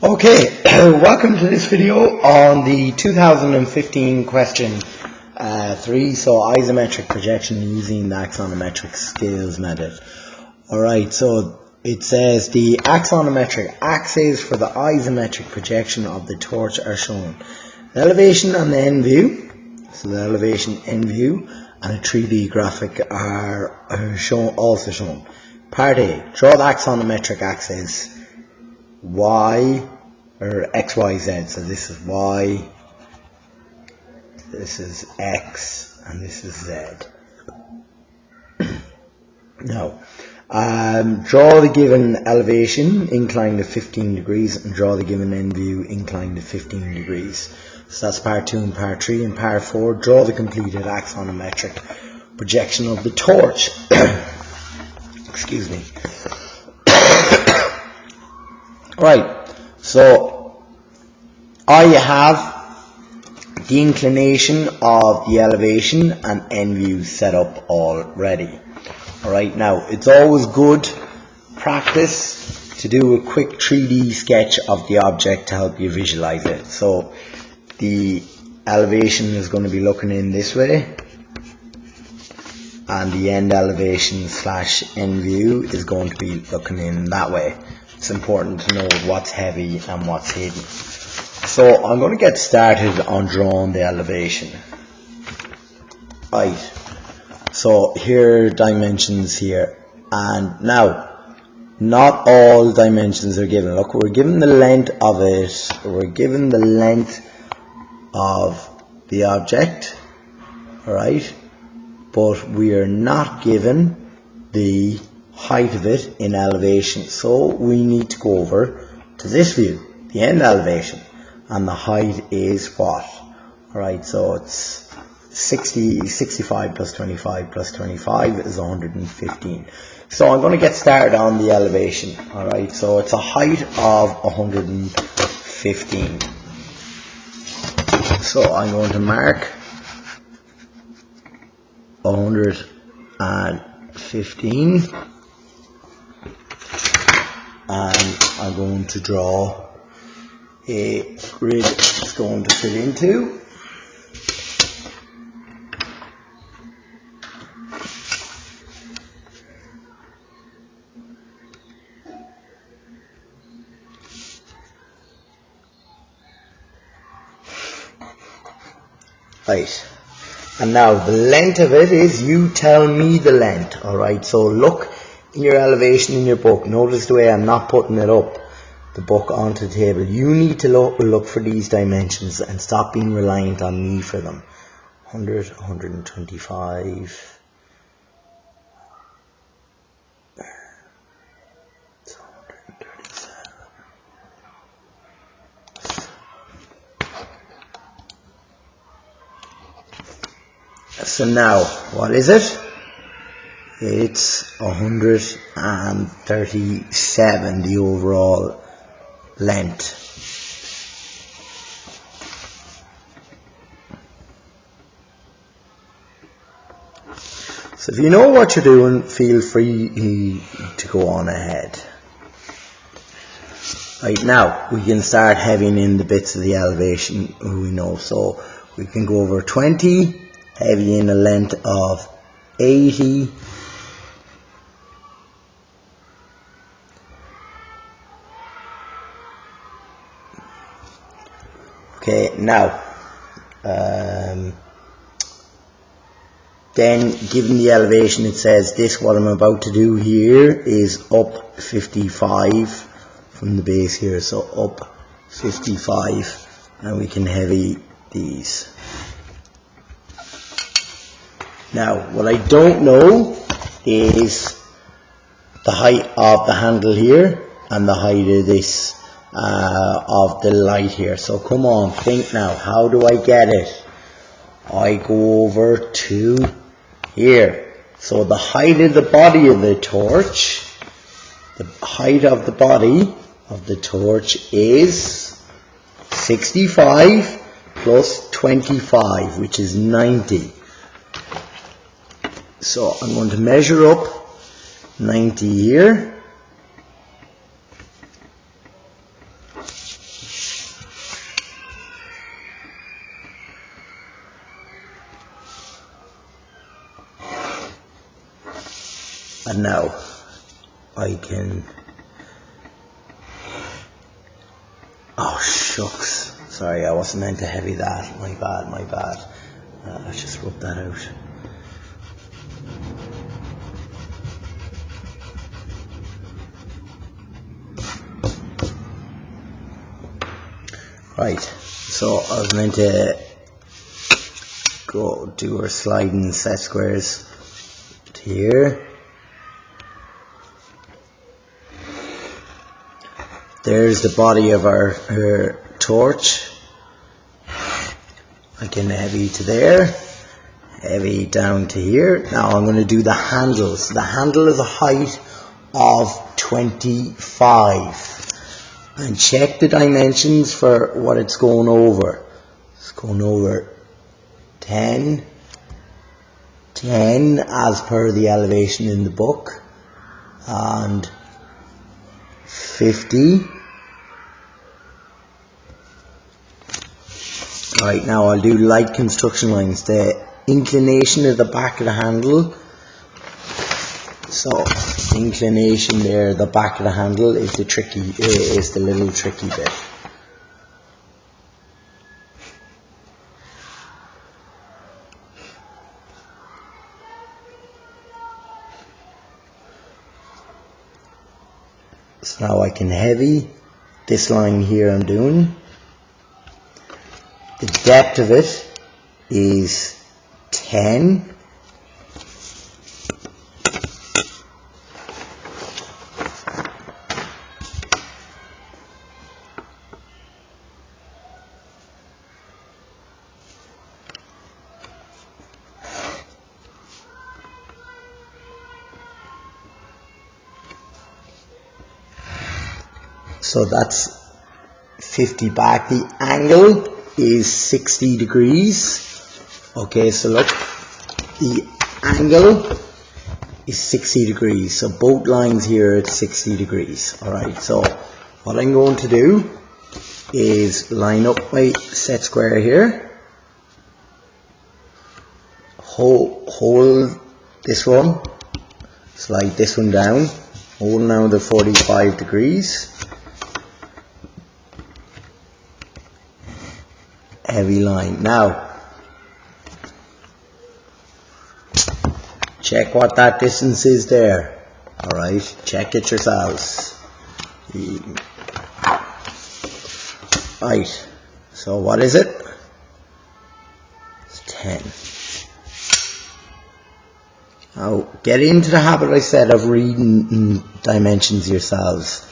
Okay, welcome to this video on the 2015 question 3, so isometric projection using the axonometric scales method. Alright, so it says the axonometric axes for the isometric projection of the torch are shown. The elevation and the end view, so the elevation end view and a 3D graphic are also shown. Part A, draw the axonometric axes Y or X, Y, Z. So this is Y, this is X, and this is Z. Now, draw the given elevation inclined to 15 degrees and draw the given end view inclined to 15 degrees. So that's part 2 and part 3. And part 4, draw the completed axonometric projection of the torch. Excuse me. Right, so I have the inclination of the elevation and end view set up already. Alright, now it's always good practice to do a quick 3D sketch of the object to help you visualize it. So the elevation is going to be looking in this way, and the end elevation / end view is going to be looking in that way. It's important to know what's heavy and what's hidden. So I'm going to get started on drawing the elevation. Right, so here are dimensions here, and now not all dimensions are given. Look, we're given the length of it, we're given the length of the object, alright, but we are not given the height of it in elevation. So we need to go over to this view, the end elevation, and the height is what? Alright, so it's 65 plus 25 plus 25 is 115. So I'm going to get started on the elevation. Alright, so it's a height of 115. So I'm going to mark 115. And I'm going to draw a grid it's going to fit into. Right, and now the length of it is, you tell me the length. Alright, so look in your elevation in your book. Notice the way I'm not putting it up, the book onto the table. You need to look for these dimensions and stop being reliant on me for them. 100, 125. It's 137. So now, what is it? It's 137, the overall length. So if you know what you're doing, feel free to go on ahead. Right, now we can start heavying in the bits of the elevation we know. So we can go over 20, heavy in a length of 80. Okay, now, then given the elevation, it says this, what I'm about to do here is up 55 from the base here, so up 55, and we can heavy these. Now, what I don't know is the height of the handle here and the height of this, of the light here. So come on, think now, how do I get it? I go over to here. So the height of the body of the torch, the height of the body of the torch is 65 plus 25, which is 90. So I'm going to measure up 90 here. And now I can, oh shucks, sorry, I wasn't meant to heavy that, my bad. Let's just rub that out. Right, so I was meant to go do our sliding set squares to here. There's the body of our torch. I can heavy to there, heavy down to here. Now I'm going to do the handles. The handle is a height of 25. And check the dimensions for what it's going over. It's going over 10 as per the elevation in the book, and 50. Right, now I'll do light construction lines. The inclination of the back of the handle, so inclination there, the back of the handle is the little tricky bit. So now I can heavy this line here I'm doing. The depth of it is 10. So that's 50 back. The angle is 60 degrees. Okay, so look, the angle is 60 degrees. So both lines here at 60 degrees. Alright, so what I'm going to do is line up my set square here. Hold this one, slide this one down, hold now the 45 degrees. Heavy line. Now check what that distance is there. Alright, check it yourselves. Right, so what is it? It's 10. Now get into the habit, I said, of reading dimensions yourselves.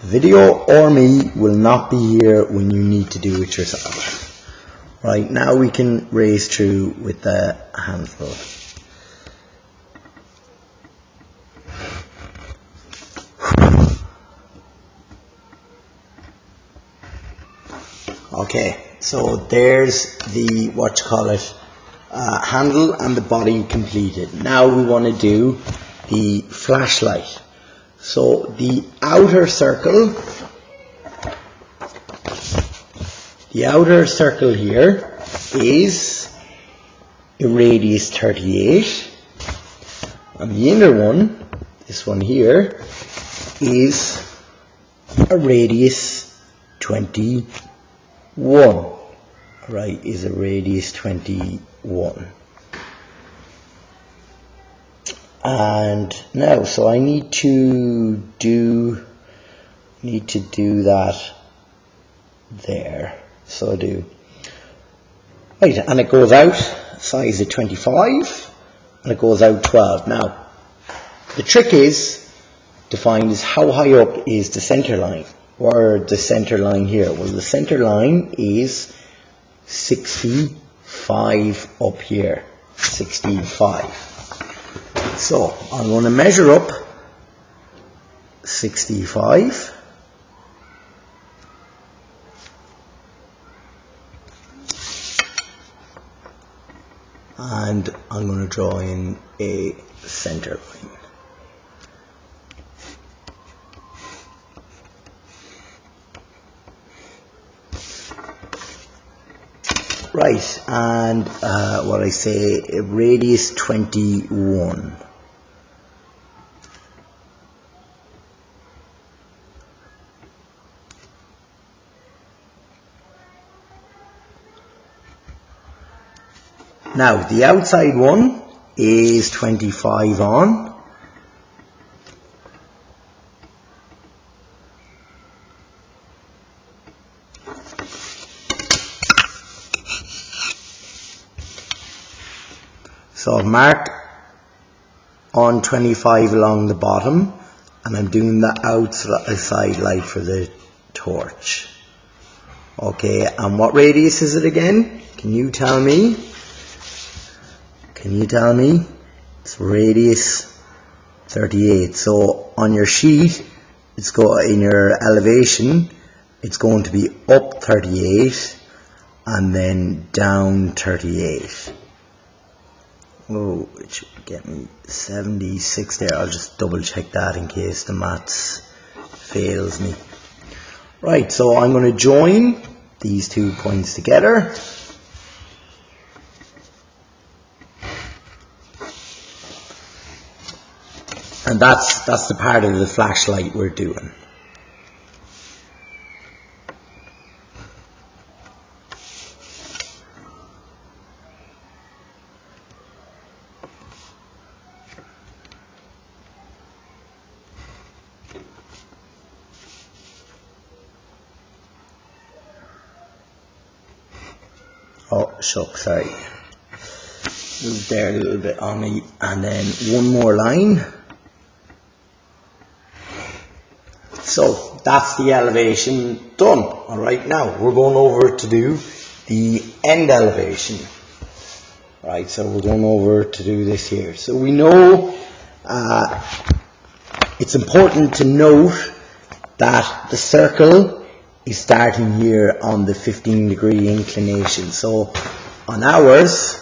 The video or me will not be here when you need to do it yourself. Right, now we can race through with the handle. Okay, so there's the, handle and the body completed. Now we want to do the flashlight. So the outer circle here is a radius 38, and the inner one, this one here, is a radius 21. Right, is a radius 21. And now, so I need to do that there. So I do. Right, and it goes out size of 25, and it goes out 12. Now, the trick is to find is how high up is the center line, or the center line here. Well, the center line is 65 up here, 65. So I'm going to measure up 65. And I'm going to draw in a center line. Right, and what I say, radius 21. Now, the outside one is 25 on. So I've marked on 25 along the bottom, and I'm doing the outside light for the torch. Okay, and what radius is it again? Can you tell me? Can you tell me? It's radius 38. So on your sheet, in your elevation, it's going to be up 38 and then down 38. Oh, it should get me 76 there. I'll just double check that in case the maths fails me. Right, so I'm going to join these 2 points together. And that's the part of the flashlight we're doing. Oh, shucks, sorry. Move there a little bit on me, and then one more line. So that's the elevation done. Alright, now we're going over to do the end elevation. Right, so we're going over to do this here. So we know it's important to note that the circle is starting here on the 15-degree inclination. So on ours,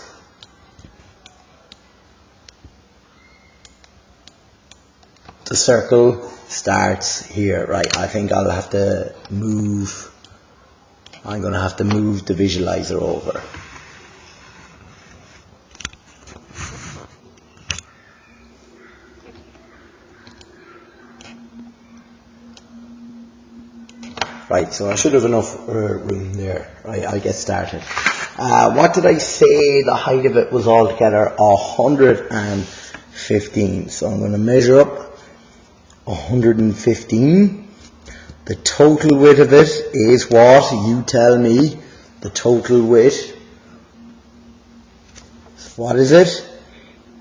the circle starts here. Right, I think I'll have to move, I'm going to have to move the visualizer over. Right, so I should have enough room there. Right, I'll get started. What did I say the height of it was altogether? 115. So I'm going to measure up 115. The total width of it is what? You tell me. The total width. What is it?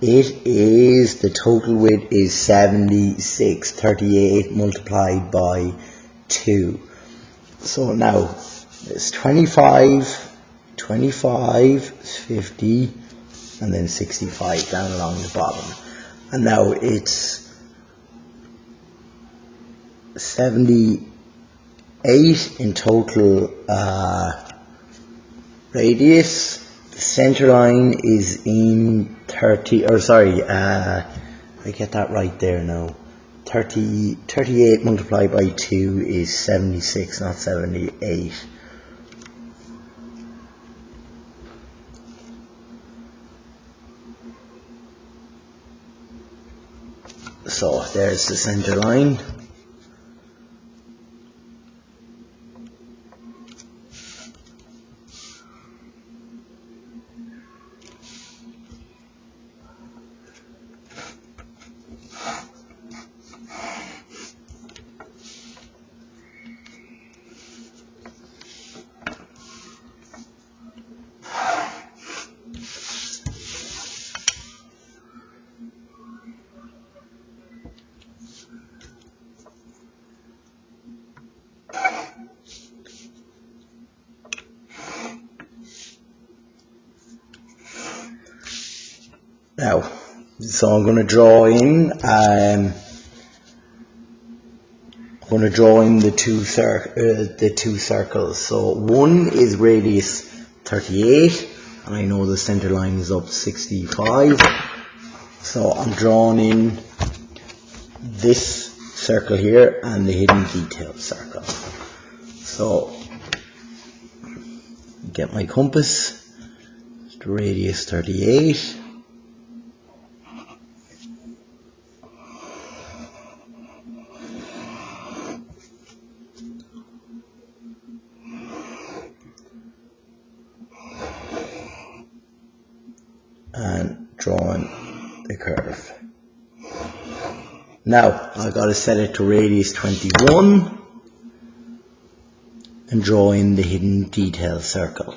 It is, the total width is 76. 38 multiplied by 2. So now, it's 25, 50, and then 65 down along the bottom. And now it's 78 in total radius. The center line is in 30, or sorry, I get that right there now. 38 multiplied by 2 is 76, not 78. So there's the center line. Now, so I'm going to draw in. the two circles. So one is radius 38, and I know the center line is up 65. So I'm drawing in this circle here and the hidden detail circle. So get my compass. the radius 38. And drawing the curve. Now I've got to set it to radius 21 and draw in the hidden detail circle.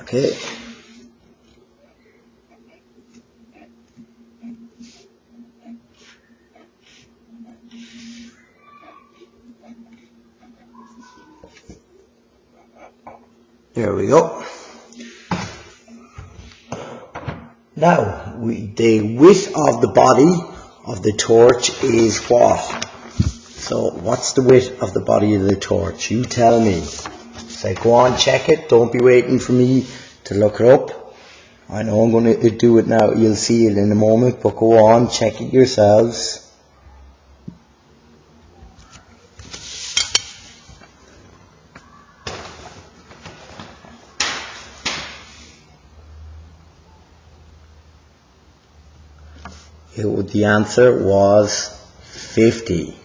Okay. There we go. Now, the width of the body of the torch is what? So, what's the width of the body of the torch? You tell me. So, go on, check it. Don't be waiting for me to look it up. I know I'm going to do it now. You'll see it in a moment, but go on, check it yourselves. The answer was 50.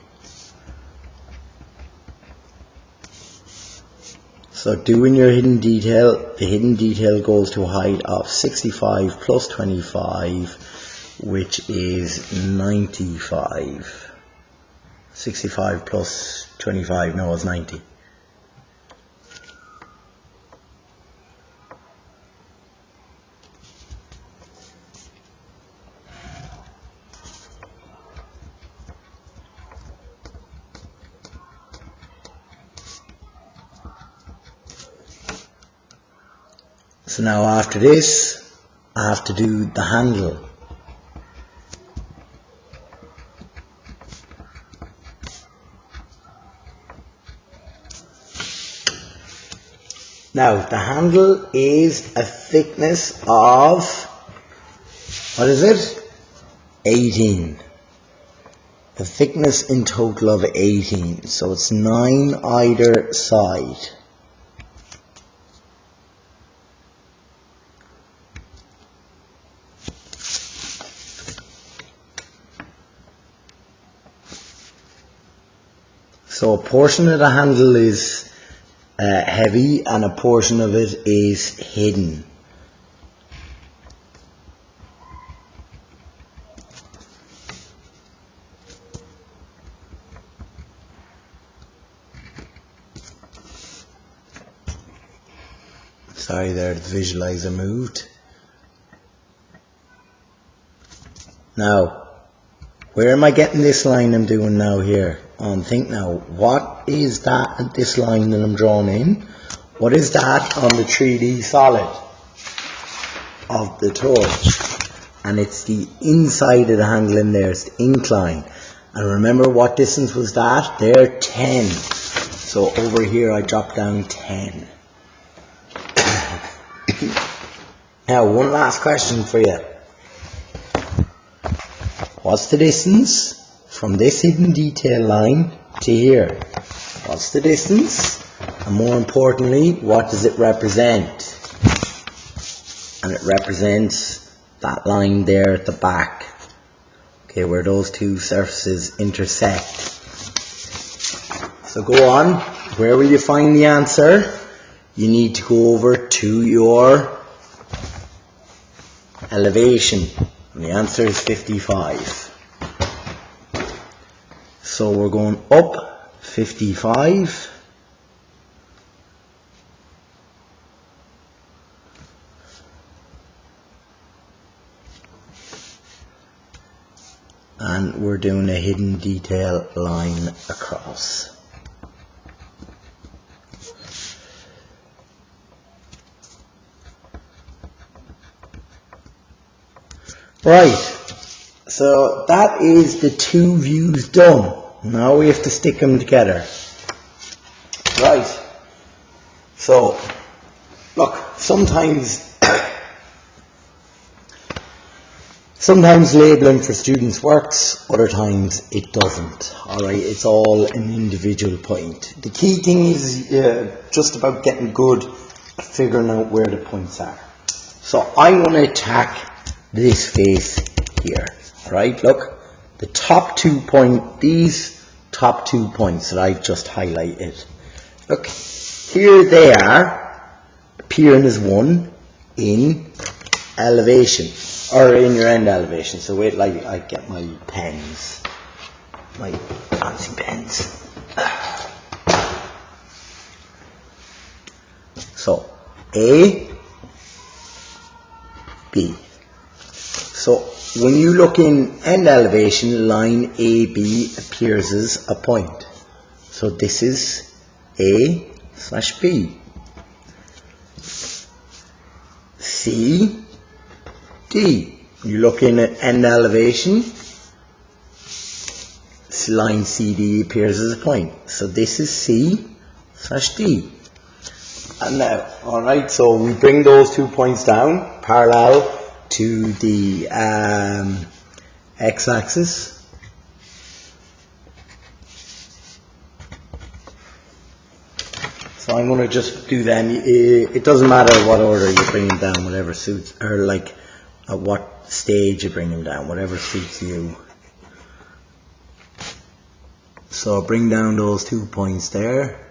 So doing your hidden detail, the hidden detail goes to a height of 65 plus 25, which is 95. 65 plus 25, no, it's 90. So now after this, I have to do the handle. Now the handle is a thickness of, what is it? 18. A thickness in total of 18. So it's 9 either side. So a portion of the handle is heavy and a portion of it is hidden. Sorry there, the visualizer moved. Now, where am I getting this line I'm doing now here? Think now, what is that, this line that I'm drawing in? What is that on the 3D solid of the torch? And it's the inside of the handle in there, it's the incline. And remember what distance was that? There, 10. So over here I drop down 10. Now, one last question for you. What's the distance from this hidden detail line to here? What's the distance? And more importantly, what does it represent? And it represents that line there at the back. Okay, where those two surfaces intersect. So go on. Where will you find the answer? You need to go over to your elevation. And the answer is 55. So we're going up 55. And we're doing a hidden detail line across. Right, so that is the two views done. Now we have to stick them together. Right, So, look, sometimes labeling for students works, other times it doesn't. Alright, it's all an individual point. The key thing is just about getting good at figuring out where the points are. So I'm going to attack this face here. Alright, look, the top 2 points, these top 2 points that I've just highlighted. Look, here they are, appearing as one in elevation, or in your end elevation. So wait, like I get my pens, my fancy pens. So A, B. So when you look in end elevation, line AB appears as a point. So this is A/B. C, D. You look in at end elevation, line CD appears as a point. So this is C/D. And now, alright, so we bring those 2 points down parallel to the x-axis. So I'm going to just do them. It doesn't matter what order you bring them down, whatever suits, or like at what stage you bring them down, whatever suits you. So bring down those 2 points there.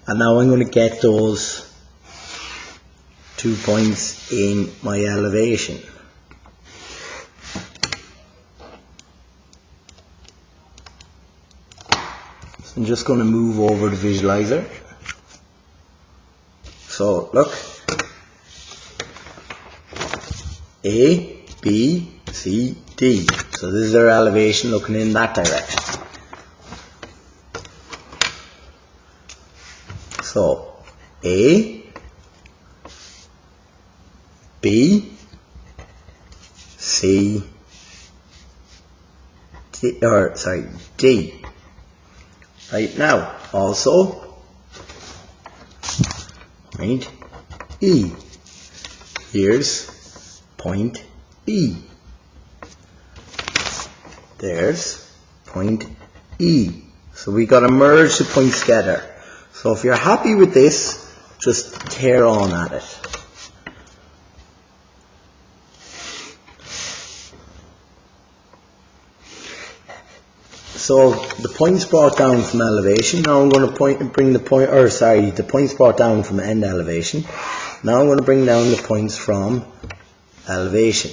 And now I'm going to get those 2 points in my elevation. So I'm just going to move over the visualizer. So look, A, B, C, D. So this is our elevation looking in that direction. So A, B, C, D, D. Right now, also point E. Here's point E. There's point E. So we got to merge the points together. So if you're happy with this, just tear on at it. So the points brought down from elevation. Now I'm going to bring the points brought down from end elevation. Now I'm going to bring down the points from elevation.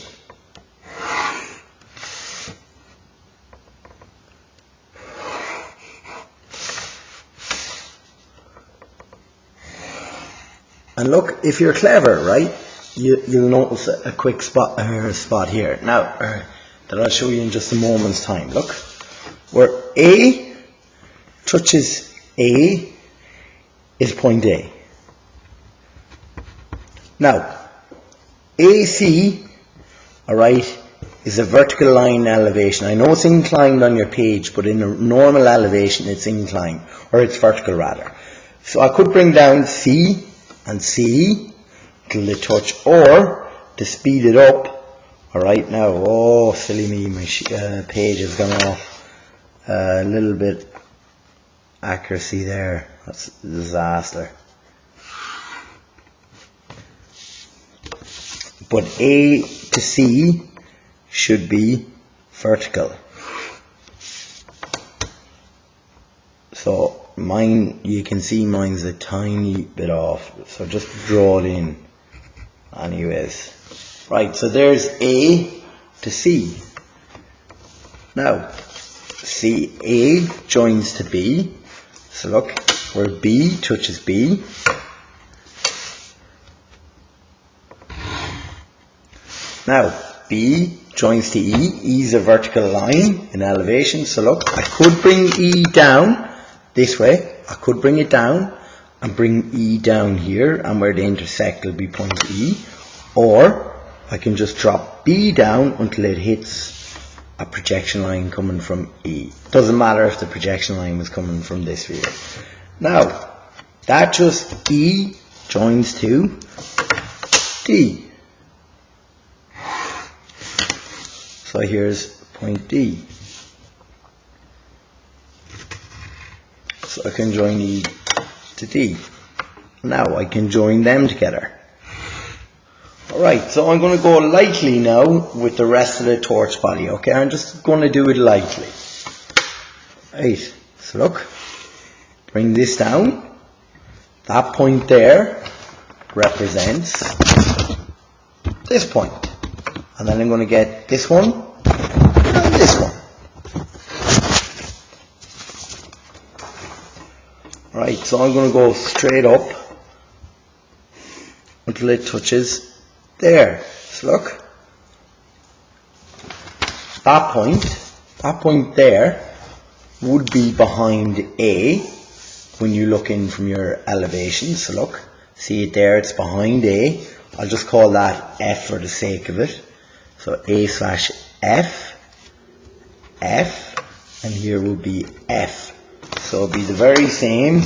And look, if you're clever, right, you'll notice a quick spot here. Now, that I'll show you in just a moment's time. Look, where A touches A is point A. Now, AC, alright, is a vertical line elevation. I know it's inclined on your page, but in a normal elevation it's inclined, or it's vertical rather. So I could bring down C and C till they touch, or to speed it up, alright now, oh silly me, my page has gone off a little bit accuracy there, that's a disaster. But A to C should be vertical. So mine, you can see mine's a tiny bit off, so just draw it in anyways. Right, so there's A to C. Now, C, A joins to B. So look, where B touches B. Now, B joins to E. E is a vertical line in elevation. So look, I could bring E down this way. I could bring it down and bring E down here, and where they intersect will be point E. Or I can just drop B down until it hits a projection line coming from E. Doesn't matter if the projection line was coming from this view. Now, that just E joins to D. So here's point D. So I can join E to D. Now I can join them together. Alright, so I'm going to go lightly now with the rest of the torch body, okay? I'm just going to do it lightly. Right, so look, bring this down. That point there represents this point. And then I'm going to get this one and this one. Right, so I'm going to go straight up until it touches there. So look, that point there would be behind A when you look in from your elevation. So look, see it there, it's behind A. I'll just call that F for the sake of it. So A slash F, F, and here will be F. So it'll be the very same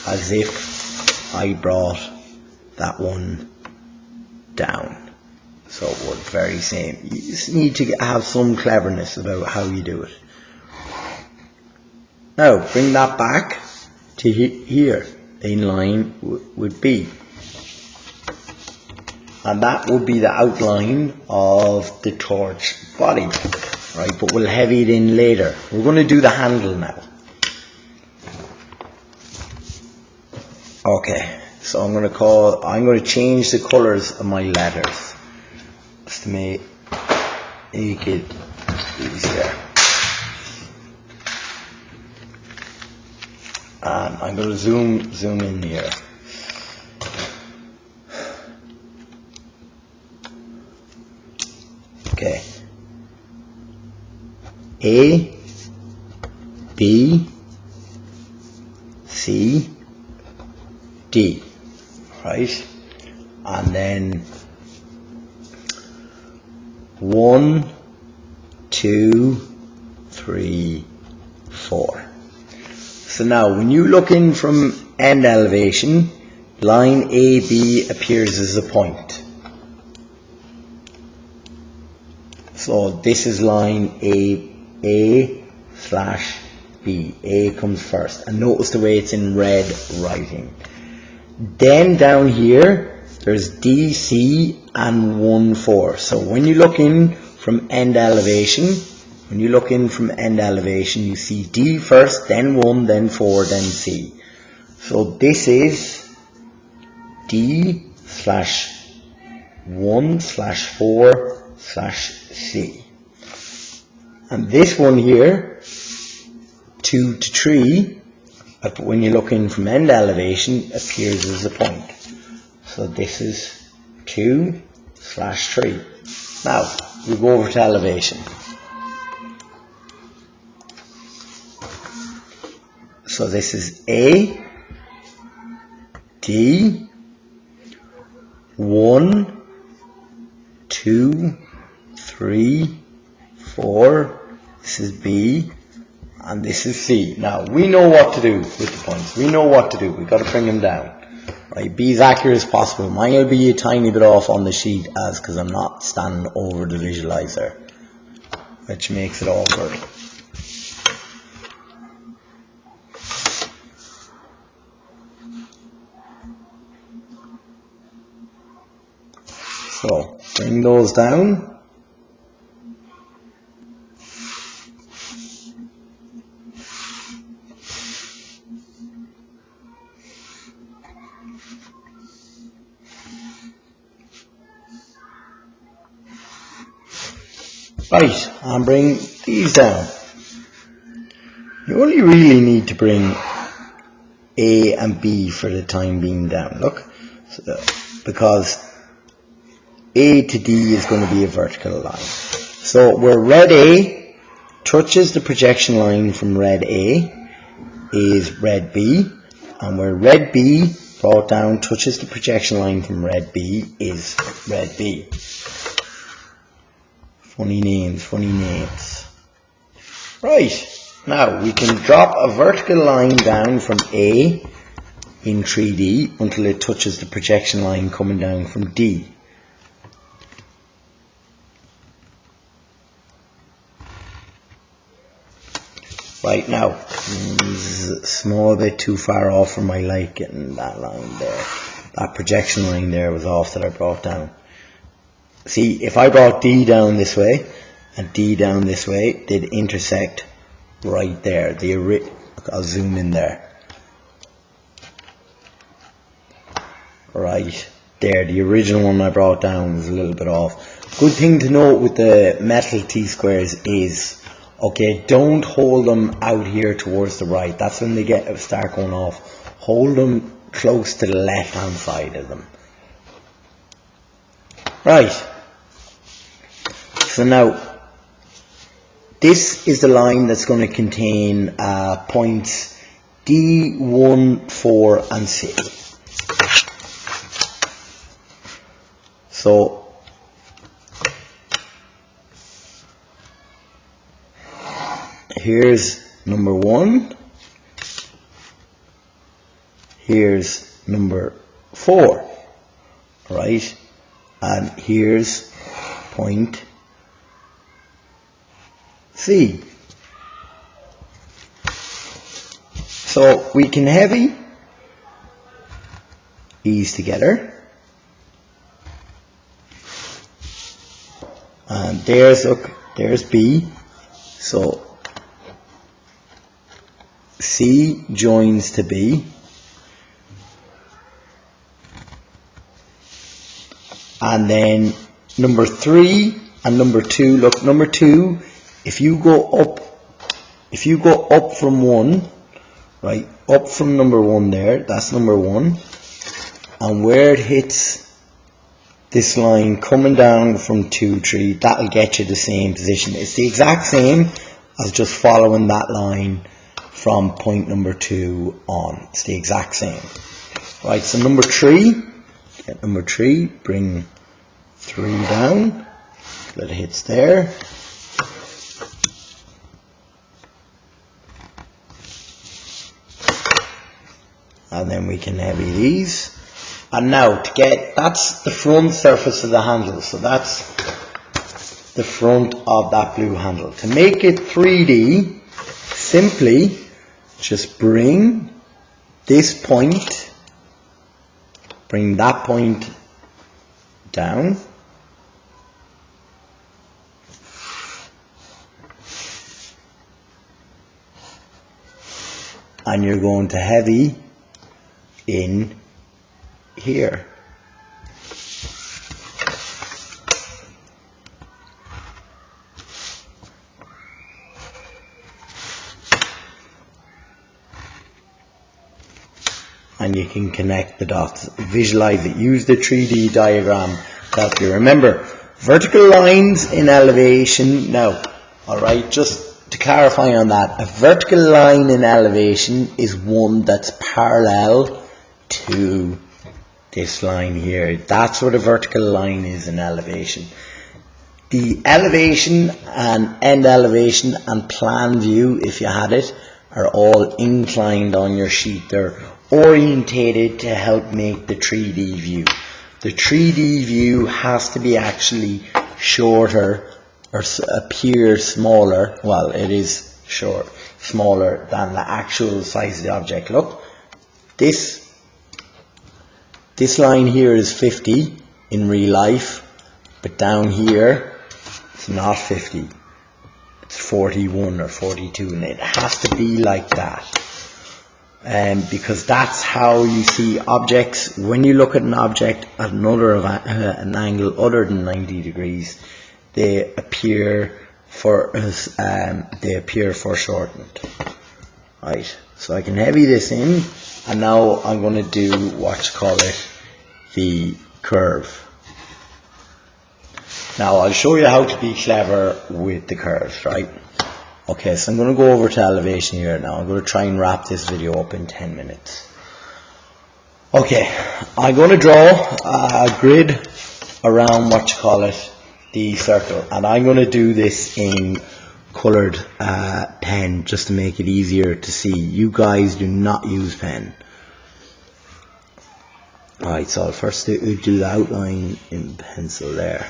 as if I brought that one down. So it would very same. You just need to have some cleverness about how you do it. Now bring that back to here in line with B. And that would be the outline of the torch body. Right, but we'll heavy it in later. We're going to do the handle now. Okay, so I'm going to change the colours of my letters just to make it easier. And I'm going to zoom in here. Okay. A, B, C, D, right? And then 1, 2, 3, 4. So now when you look in from end elevation, line AB appears as a point. So this is line A slash B. A comes first. And notice the way it's in red writing. Then down here, there's D, C, and 1, 4. So when you look in from end elevation, you see D first, then 1, then 4, then C. So this is D slash 1 slash 4 slash C. And this one here, 2 to 3, when you look in from end elevation, appears as a point. So this is 2 slash 3. Now, we go over to elevation. So this is A, D, 1, 2, 3, 4, this is B, and this is C. Now, we know what to do with the points. We know what to do. We've got to bring them down. Right, be as accurate as possible. Mine will be a tiny bit off on the sheet because I'm not standing over the visualizer, which makes it awkward. So, bring those down. Right, and bring these down. You only really need to bring A and B for the time being down. Look, so, because A to D is going to be a vertical line. So where red A touches the projection line from red A is red B, and where red B brought down touches the projection line from red B is red B. Funny names. Right, Now we can drop a vertical line down from A in 3D until it touches the projection line coming down from D. Right now, it's a small bit too far off for my liking, that line there. That projection line there was off that I brought down. See, if I brought D down this way and D down this way, they'd intersect right there. I'll zoom in there. Right there, the original one I brought down was a little bit off. Good thing to note with the metal T-squares is, okay, don't hold them out here towards the right. That's when they start going off. Hold them close to the left hand side of them. Right. So now, this is the line that's going to contain points D, 1, 4 and C. So, here's number 1, here's number 4, right, and here's point C. So we can heavy these together, and there's B, so C joins to B, and then number 3 and number 2, look, number 2, if you go up from 1, right, up from number 1 there, that's number 1, and where it hits this line coming down from 2, 3, that'll get you the same position. It's the exact same as just following that line from point number 2 on. It's the exact same. Right, so number 3, get number 3, bring 3 down, that hits there. And then we can heavy these. And now to get, that's the front surface of the handle. So that's the front of that blue handle. To make it 3D, simply just bring this point, bring that point down. And you're going to heavy in here. And you can connect the dots, visualize it, use the 3D diagram to help you. Remember, vertical lines in elevation, now, alright, just to clarify on that, a vertical line in elevation is one that's parallel to this line here. That's what a vertical line is in elevation. The elevation and end elevation and plan view, if you had it, are all inclined on your sheet. They're orientated to help make the 3D view. The 3D view has to be actually shorter or appear smaller. Well, it is smaller than the actual size of the object. Look, this line here is 50 in real life, but down here it's not 50. It's 41 or 42, and it has to be like that. Because that's how you see objects. When you look at an object at an angle other than 90 degrees, they appear foreshortened. Right. So I can heavy this in, and now I'm going to do what you call it, the curve. Now I'll show you how to be clever with the curves, right? Okay, so I'm going to go over to elevation here now. I'm going to try and wrap this video up in 10 minutes. Okay, I'm going to draw a grid around what you call it, the circle. And I'm going to do this in coloured pen just to make it easier to see. You guys do not use pen. Alright, so I'll first do the outline in pencil there.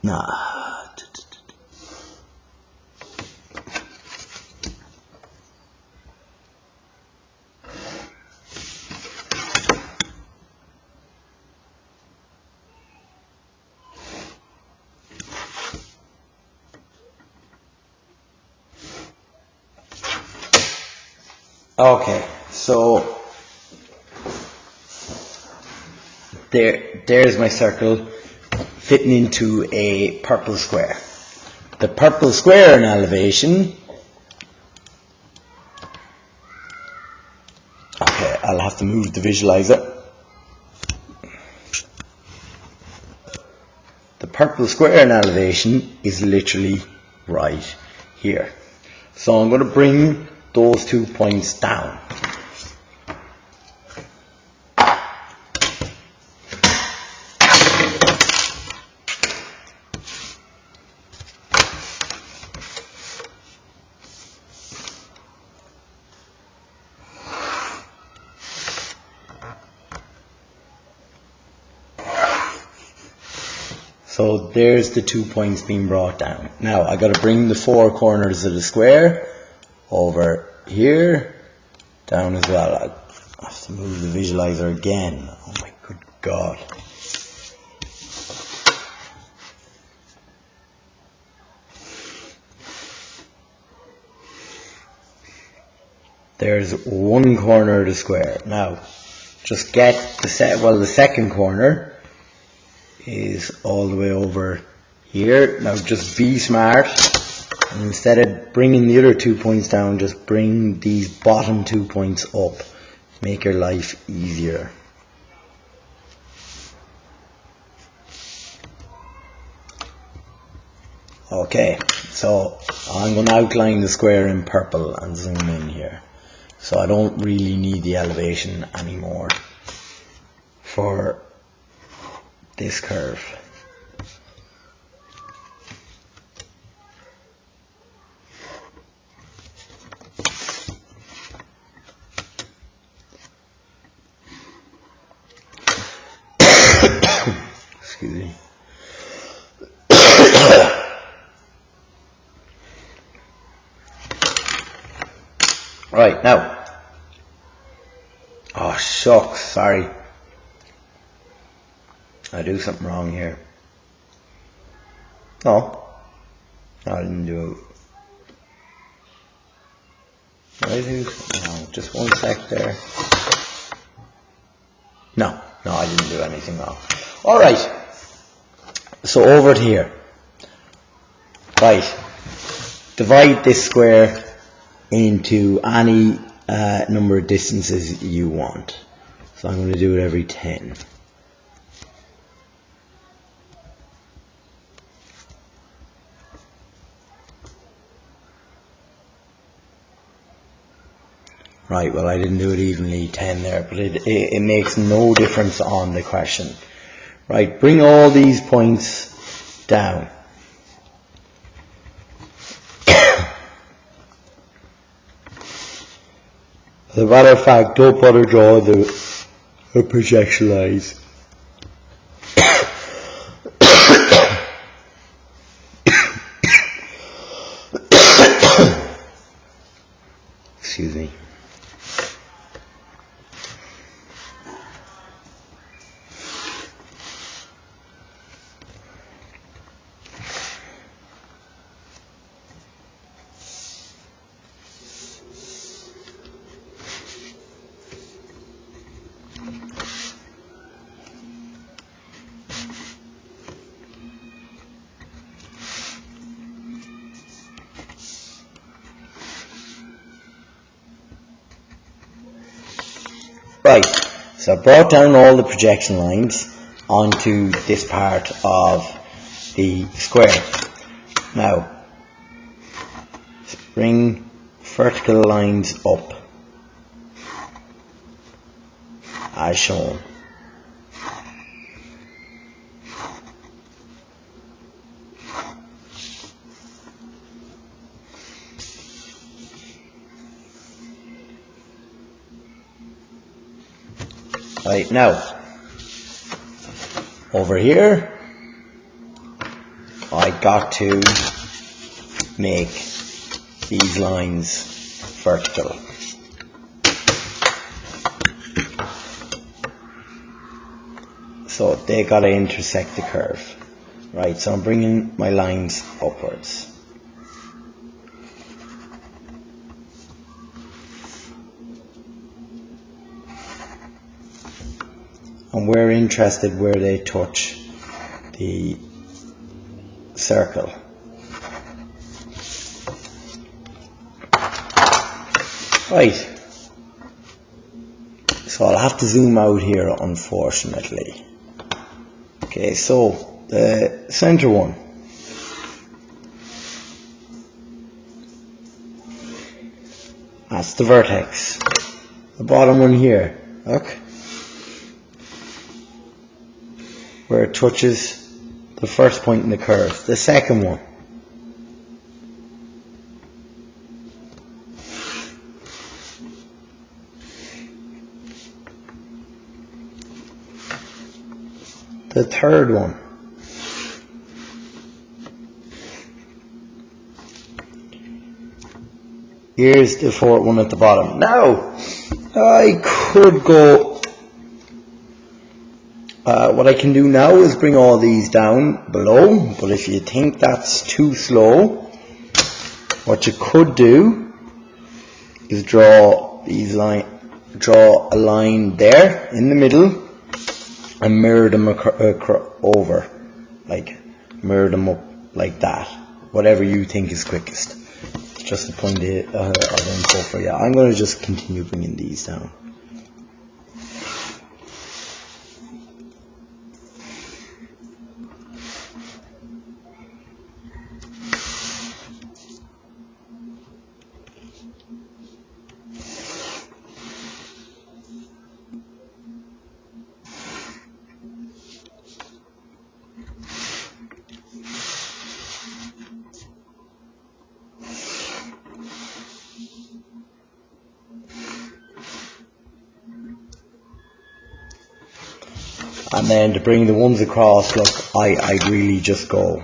Nah. Okay, so there's my circle fitting into a purple square. The purple square in elevation, okay, I'll have to move the visualizer. The purple square in elevation is literally right here. So I'm going to bring those 2 points down. So there's the 2 points being brought down. Now I got to bring the 4 corners of the square over here down as well. I have to move the visualizer again. Oh my good God. There's 1 corner of the square. Now just get the second corner is all the way over here. Now just be smart, and instead of bringing the other 2 points down, just bring these bottom 2 points up. Make your life easier. Okay, so I'm going to outline the square in purple and zoom in here. So I don't really need the elevation anymore for this curve. Excuse me. Right, now. Oh shucks, sorry. I do something wrong here. No, I didn't do it. No, just 1 sec there. No, I didn't do anything wrong. Alright, so over to here. Right, divide this square into any number of distances you want. So I'm going to do it every 10. Right, well I didn't do it evenly 10 there, but it makes no difference on the question. Right, bring all these points down. As a matter of fact, don't bother drawing the projection lines. Excuse me. Right, so I brought down all the projection lines onto this part of the square. Now, bring vertical lines up as shown. Right, now, over here, I got to make these lines vertical. So they got to intersect the curve. Right, so I'm bringing my lines upwards. And we're interested where they touch the circle. Right. So I'll have to zoom out here, unfortunately. Okay, so the center one. That's the vertex. The bottom one here, look. Where it touches the first point in the curve. The second one. The third one. Here's the fourth one at the bottom. Now, I could go, what I can do now is bring all these down below, but if you think that's too slow, what you could do is draw a line there in the middle and mirror them over, like mirror them up like that, whatever you think is quickest. Just a point of info for you. I'm going to just continue bringing these down. And then to bring the ones across, look, I'd really just go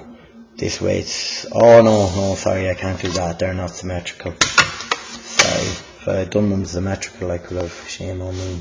this way. Oh no, sorry, I can't do that. They're not symmetrical. Sorry, if I had done them symmetrical, I could have. Shame on me.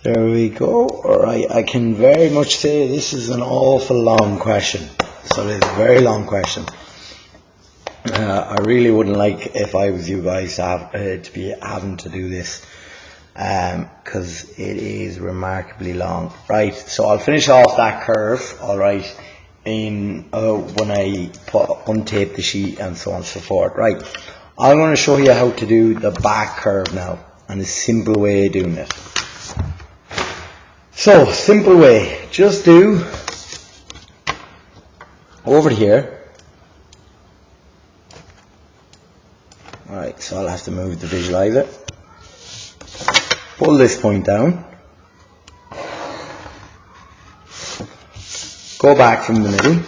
There we go. Alright, I can very much say this is an awful long question. So it's a very long question. I really wouldn't like, if I was you guys, to have to be having to do this, because it is remarkably long. Right, so I'll finish off that curve, alright, in when I untape the sheet and so on and so forth. Right, I'm going to show you how to do the back curve now, and a simple way of doing it. So, simple way, just do over here. Alright, so I'll have to move the visualizer. Pull this point down. Go back from the middle.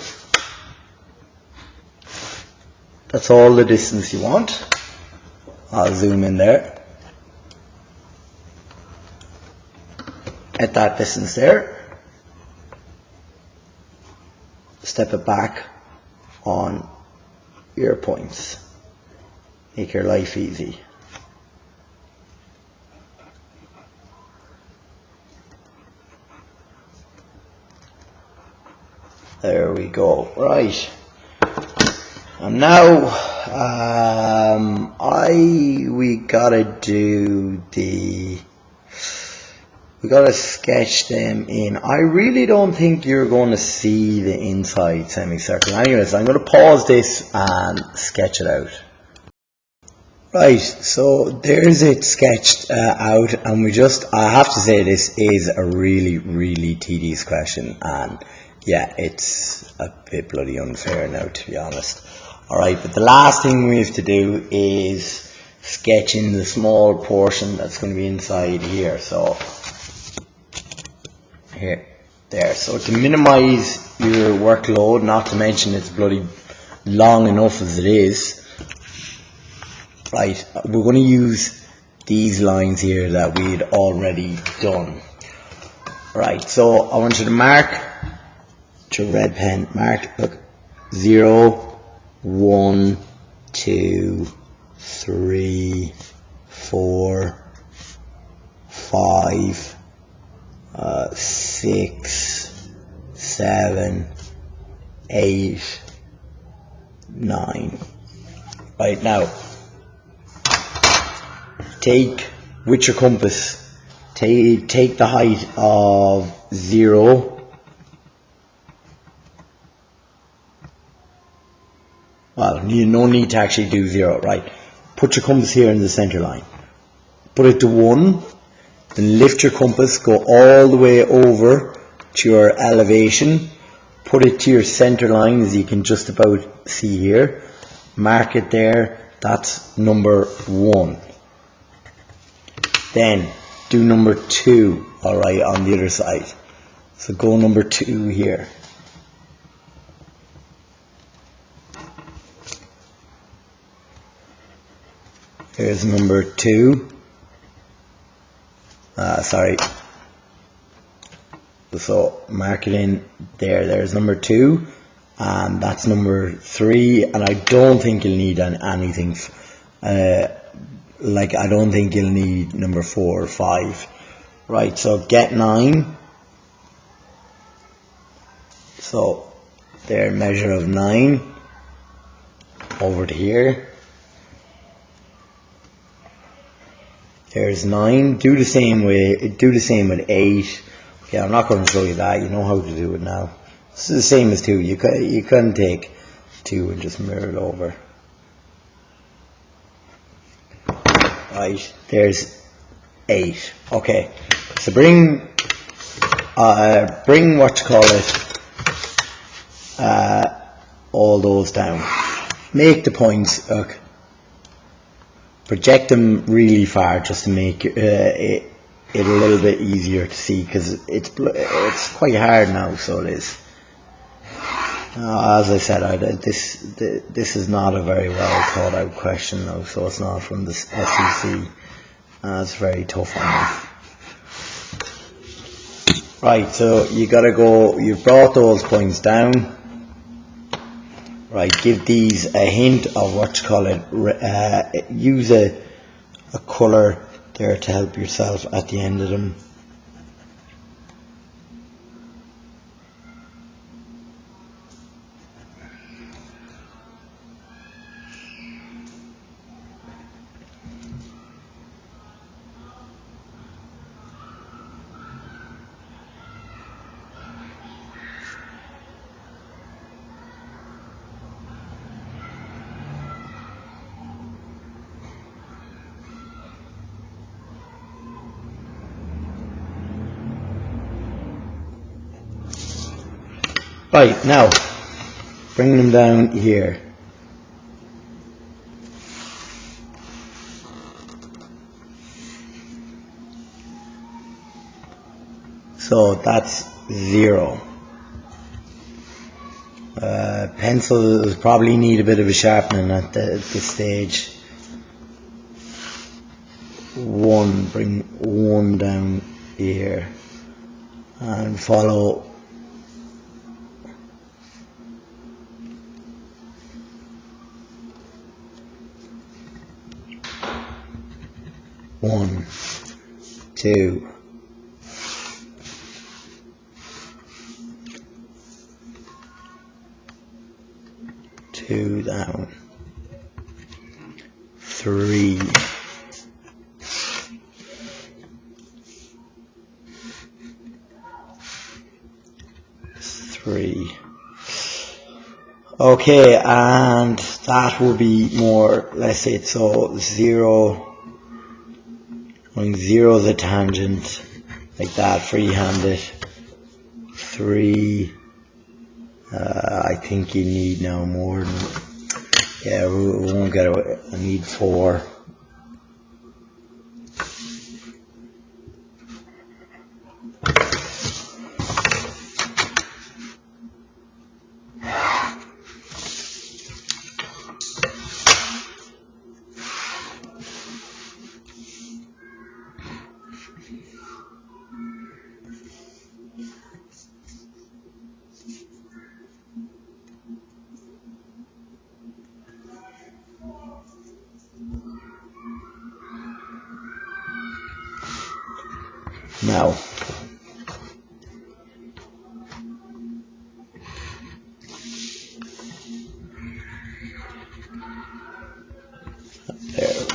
That's all the distance you want. I'll zoom in there. At that distance there, step it back on your points. Make your life easy. There we go. Right. And now we gotta sketch them in. I really don't think you're going to see the inside semicircle. Anyways, I'm going to pause this and sketch it out. Right, so there's it sketched out, and I have to say, this is a really tedious question, and yeah, it's a bit bloody unfair now, to be honest. Alright, but the last thing we have to do is sketch in the small portion that's going to be inside here. So there. So to minimize your workload, not to mention it's bloody long enough as it is, right, we're going to use these lines here that we'd already done. Right, so I want you to mark with your red pen, look, 0, 1, 2, 3, 4, 5, 6, 7, 8, 9. Right, now take with your compass, take the height of 0, well, you no need to actually do 0, right? Put your compass here in the center line, put it to 1, then lift your compass, go all the way over to your elevation, put it to your center line, as you can just about see here, mark it there, that's number 1. Then do number 2, alright, on the other side. So go number 2 here. Here's number 2. Sorry. So mark it in there. There's number 2, and that's number 3. And I don't think you'll need anything. Like, I don't think you'll need number 4 or 5. Right. So get 9. So there, measure of 9 over to here. There's 9. Do the same way. Do the same with 8. Yeah, I'm not going to show you that. You know how to do it now. This is the same as 2. You couldn't take 2 and just mirror it over. Right. There's 8. Okay. So bring what you call it. All those down. Make the points. Look. Project them really far just to make it a little bit easier to see, because it's quite hard now, so it is. As I said, this is not a very well thought out question though, so it's not from the SEC. It's very tough on me. Right, so you've brought those points down. Right, give these a hint of what you call it. Use a colour there to help yourself at the end of them. Right, now, bring them down here. So that's 0. pencils probably need a bit of a sharpening at this stage. Bring one down here and follow one, two, two down, three, three. Okay, and that will be more, let's say it's so 0, going 0 the tangent, like that, freehand 3, I think you need now more than, yeah, we won't get away, I need 4. Now, there.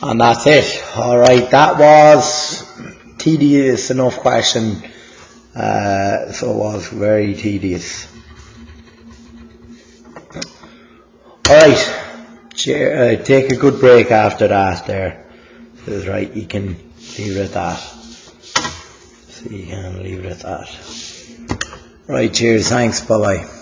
And that's it. Alright, that was tedious enough question. So it was very tedious. Alright, take a good break after that there. That's right, you can leave it at that. So you can leave it at that. Right, cheers, thanks, bye bye.